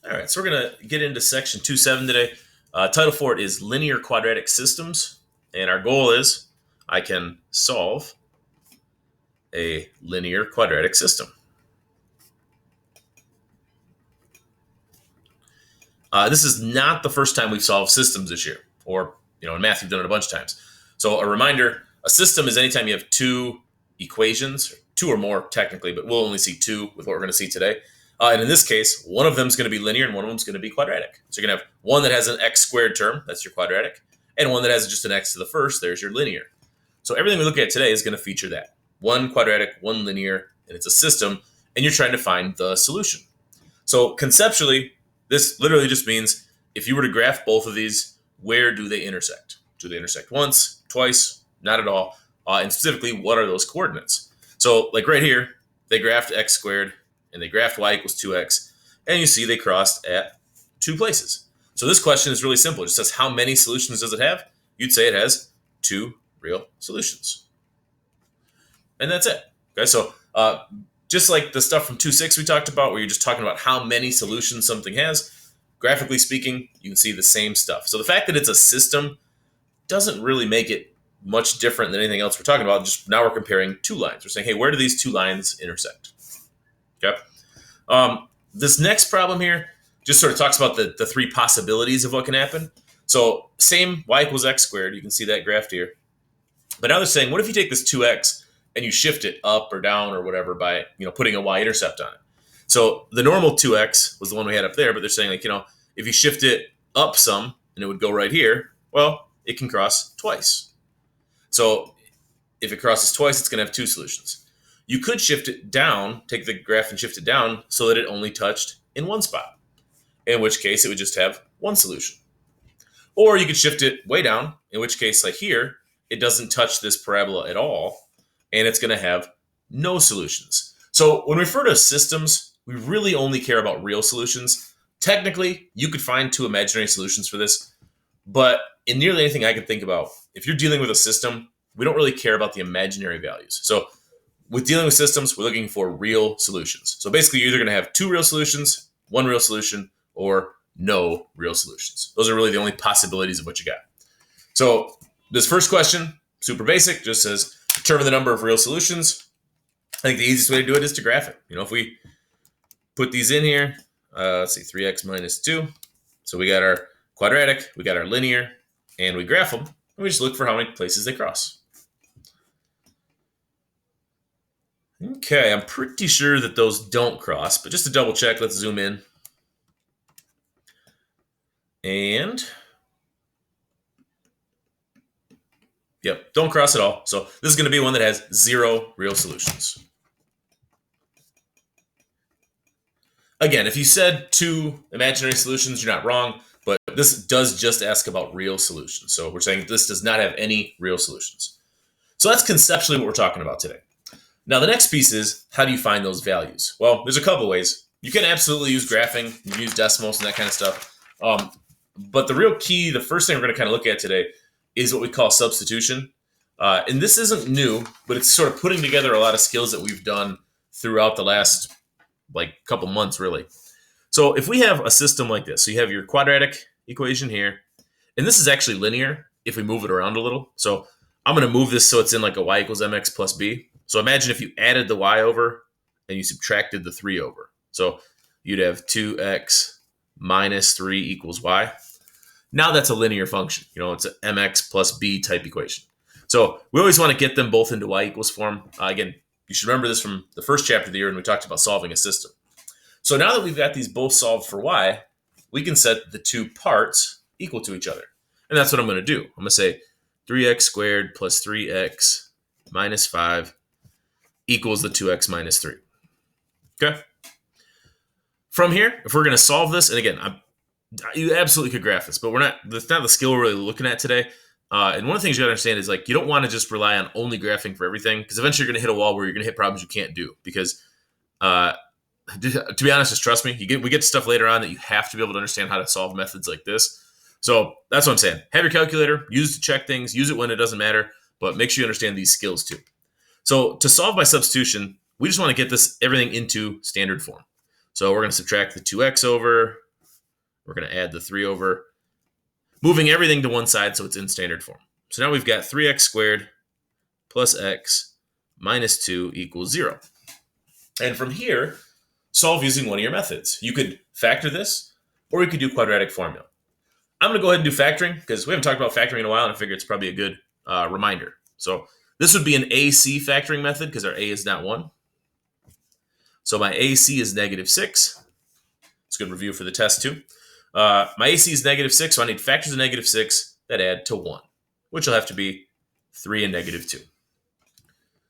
All right, so we're going to get into section 2.7 today. Title for it is linear quadratic systems. And our goal is I can solve a linear quadratic system. This is not the first time we've solved systems this year, or in math you've done it a bunch of times. So a reminder, a system is anytime you have two equations, two or more technically, but we'll only see two with what we're going to see today. And in this case, one of them is going to be linear and one of them is going to be quadratic. So you're going to have one that has an x squared term, that's your quadratic, and one that has just an x to the first, there's your linear. So everything we look at today is going to feature that. One quadratic, one linear, and it's a system, and you're trying to find the solution. So conceptually, this literally just means if you were to graph both of these, where do they intersect? Do they intersect once, twice, not at all? And specifically, what are those coordinates? So like right here, they graphed x squared and they graphed y equals 2x, and you see they crossed at two places. So this question is really simple. It just says how many solutions does it have? You'd say it has two real solutions. And that's it. Okay, so just like the stuff from 2.6 we talked about, where you're just talking about how many solutions something has, graphically speaking, you can see the same stuff. So the fact that it's a system doesn't really make it much different than anything else we're talking about. Just now we're comparing two lines. We're saying, hey, where do these two lines intersect? Okay. This next problem here just sort of talks about the three possibilities of what can happen. So same y equals x squared. You can see that graphed here. But now they're saying, what if you take this 2x and you shift it up or down or whatever by putting a y-intercept on it? So the normal 2x was the one we had up there, but they're saying if you shift it up some and it would go right here, well, it can cross twice. So if it crosses twice, it's going to have two solutions. You could shift it down, take the graph and shift it down so that it only touched in one spot, in which case it would just have one solution. Or you could shift it way down, in which case, like here, it doesn't touch this parabola at all, and it's going to have no solutions. So when we refer to systems, we really only care about real solutions. Technically, you could find two imaginary solutions for this, but in nearly anything I can think about, if you're dealing with a system, we don't really care about the imaginary values. So with dealing with systems, we're looking for real solutions. So basically, you're either going to have two real solutions, one real solution, or no real solutions. Those are really the only possibilities of what you got. So this first question, super basic, just says determine the number of real solutions. I think the easiest way to do it is to graph it. If we put these in here, let's see, 3x minus 2. So we got our quadratic, we got our linear, and we graph them. And we just look for how many places they cross. Okay, I'm pretty sure that those don't cross, but just to double check, let's zoom in. And yep, don't cross at all. So this is going to be one that has zero real solutions. Again, if you said two imaginary solutions, you're not wrong, but this does just ask about real solutions. So we're saying this does not have any real solutions. So that's conceptually what we're talking about today. Now, the next piece is, how do you find those values? Well, there's a couple ways. You can absolutely use graphing, you can use decimals and that kind of stuff. But the real key, the first thing we're going to kind of look at today is what we call substitution. And this isn't new, but it's sort of putting together a lot of skills that we've done throughout the last couple months, really. So if we have a system like this, so you have your quadratic equation here, and this is actually linear if we move it around a little. So I'm going to move this so it's in like a y equals mx plus b. So imagine if you added the y over and you subtracted the 3 over. So you'd have 2x minus 3 equals y. Now that's a linear function. It's an mx plus b type equation. So we always want to get them both into y equals form. Again, you should remember this from the first chapter of the year when we talked about solving a system. So now that we've got these both solved for y, we can set the two parts equal to each other. And that's what I'm going to do. I'm going to say 3x squared plus 3x minus 5 equals the 2x minus 3. Okay? From here, if we're going to solve this, and again, you absolutely could graph this, but that's not the skill we're really looking at today. And one of the things you got to understand is you don't want to just rely on only graphing for everything, because eventually you're going to hit a wall where you're going to hit problems you can't do. Because to be honest, just trust me, we get to stuff later on that you have to be able to understand how to solve methods like this. So that's what I'm saying. Have your calculator, use it to check things, use it when it doesn't matter, but make sure you understand these skills too. So to solve by substitution, we just want to get everything into standard form. So we're going to subtract the 2x over, We're going to add the 3 over, moving everything to one side so it's in standard form. So now we've got 3x squared plus x minus 2 equals 0. And from here, solve using one of your methods. You could factor this, or you could do quadratic formula. I'm going to go ahead and do factoring because we haven't talked about factoring in a while, and I figure it's probably a good reminder. So this would be an AC factoring method because our A is not 1. So my AC is -6. It's a good review for the test too. My AC is -6, so I need factors of -6 that add to 1, which will have to be 3 and -2.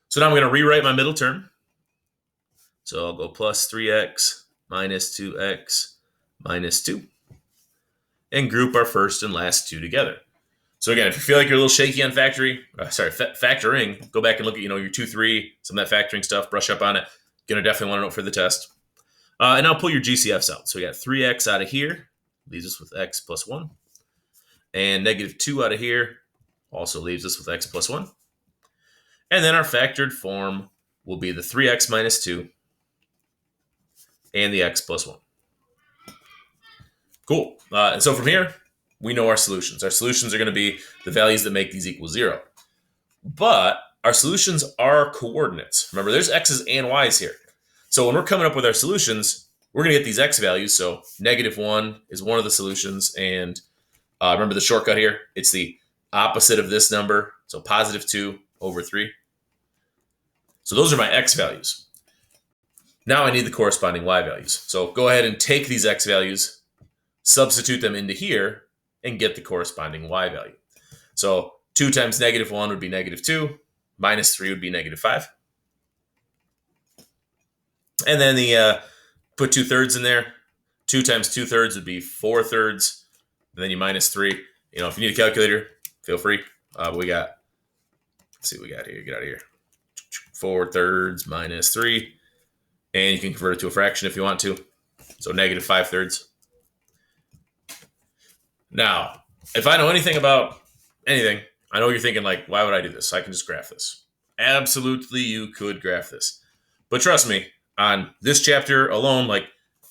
So now I'm going to rewrite my middle term. So I'll go plus 3x minus 2x minus 2. And group our first and last 2 together. So again, if you feel like you're a little shaky on factoring, go back and look at your 2, 3, some of that factoring stuff, brush up on it. You're going to definitely want to know for the test. And now pull your GCFs out. So we got 3x out of here, leaves us with x plus 1. And -2 out of here also leaves us with x plus 1. And then our factored form will be the 3x minus 2 and the x plus 1. Cool. And so from here, we know our solutions. Our solutions are going to be the values that make these equal 0. But our solutions are coordinates. Remember, there's x's and y's here. So when we're coming up with our solutions, we're going to get these x values. So -1 is one of the solutions. And remember the shortcut here? It's the opposite of this number. So +2 over 3. So those are my x values. Now I need the corresponding y values. So go ahead and take these x values, substitute them into here, and get the corresponding y value. So 2 times -1 would be -2, minus 3 would be -5. And then put 2/3 in there. 2 times 2/3 would be 4/3. And then you minus 3. If you need a calculator, feel free. But we got, let's see what we got here. Get out of here. 4/3 minus 3. And you can convert it to a fraction if you want to. So -5/3. Now, if I know anything about anything, I know you're thinking like, why would I do this? I can just graph this. Absolutely, you could graph this. But trust me, on this chapter alone, like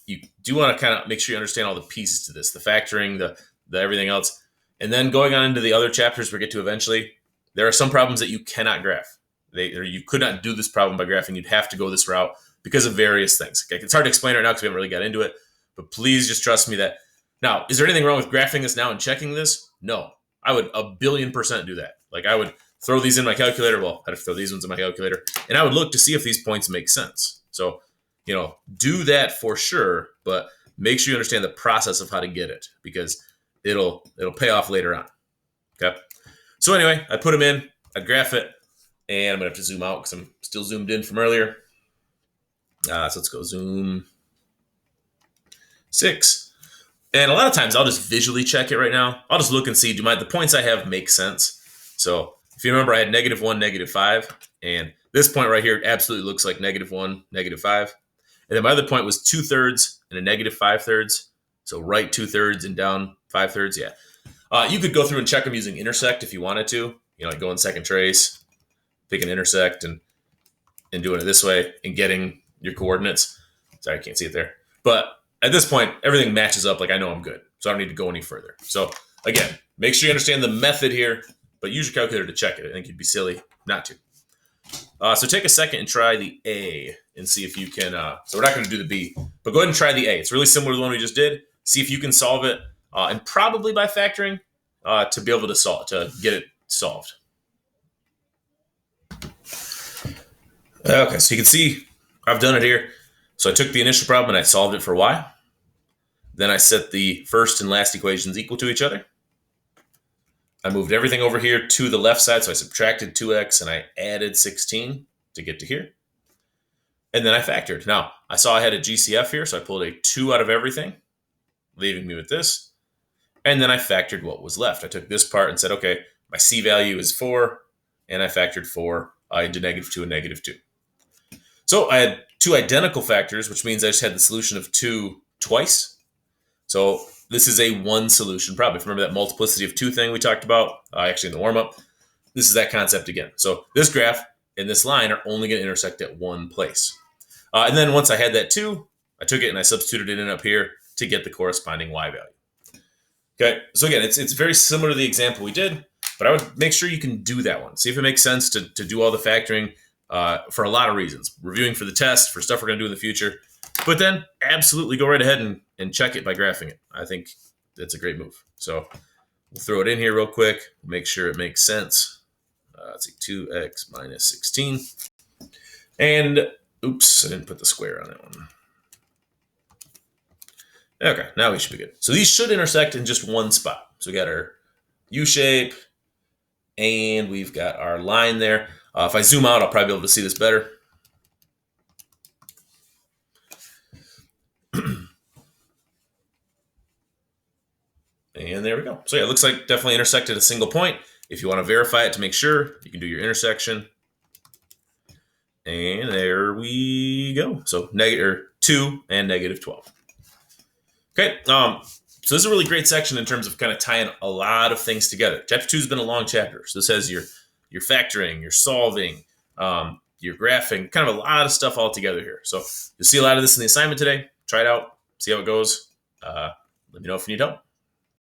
you do want to kind of make sure you understand all the pieces to this, the factoring, the everything else. And then going on into the other chapters we get to eventually, there are some problems that you cannot graph. You could not do this problem by graphing. You'd have to go this route because of various things. It's hard to explain right now because we haven't really got into it. But please just trust me that. Now, is there anything wrong with graphing this now and checking this? No. I would 1,000,000,000% do that. Like I would throw these in my calculator. Well, I'd have to throw these ones in my calculator. And I would look to see if these points make sense. So, do that for sure. But make sure you understand the process of how to get it because it'll pay off later on. Okay. So anyway, I put them in. I graph it. And I'm going to have to zoom out because I'm still zoomed in from earlier. So let's go zoom 6. And a lot of times I'll just visually check it right now. I'll just look and see, the points I have make sense? So if you remember, I had -1, -5. And this point right here absolutely looks like -1, -5. And then my other point was 2/3 and a -5/3. So right 2/3 and down 5/3. Yeah. You could go through and check them using intersect if you wanted to. Like go in second trace, pick an intersect and doing it this way and getting your coordinates. Sorry, I can't see it there. But at this point, everything matches up. Like I know I'm good. So I don't need to go any further. So again, make sure you understand the method here, but use your calculator to check it. I think you'd be silly not to. So take a second and try the A and see if you can. So we're not going to do the B, but go ahead and try the A. It's really similar to the one we just did. See if you can solve it, and probably by factoring to be able to get it solved. Okay, so you can see I've done it here. So I took the initial problem and I solved it for y. Then I set the first and last equations equal to each other. I moved everything over here to the left side, so I subtracted 2x and I added 16 to get to here. And then I factored. Now, I saw I had a GCF here, so I pulled a 2 out of everything, leaving me with this. And then I factored what was left. I took this part and said, okay, my C value is 4, and I factored 4 into -2 and -2. So I had 2 identical factors, which means I just had the solution of 2 twice. So this is a 1 solution problem. If you remember that multiplicity of 2 thing we talked about, actually in the warm-up, this is that concept again. So this graph and this line are only going to intersect at one place. And then once I had that 2, I took it and I substituted it in up here to get the corresponding y value. Okay, so again, it's very similar to the example we did, but I would make sure you can do that one. See if it makes sense to do all the factoring for a lot of reasons. Reviewing for the test, for stuff we're going to do in the future, but then absolutely go right ahead and check it by graphing it. I think that's a great move. So we'll throw it in here real quick, make sure it makes sense. Let's see, 2x minus 16. And oops, I didn't put the square on that one. Okay, now we should be good. So these should intersect in just one spot. So we got our U shape, and we've got our line there. If I zoom out, I'll probably be able to see this better. And there we go. So yeah, it looks like definitely intersected a single point. If you want to verify it to make sure, you can do your intersection. And there we go. So -2 and -12. Okay. So this is a really great section in terms of kind of tying a lot of things together. Chapter 2 has been a long chapter. So this has your factoring, your solving, your graphing, kind of a lot of stuff all together here. So you'll see a lot of this in the assignment today. Try it out, see how it goes. Let me know if you need help.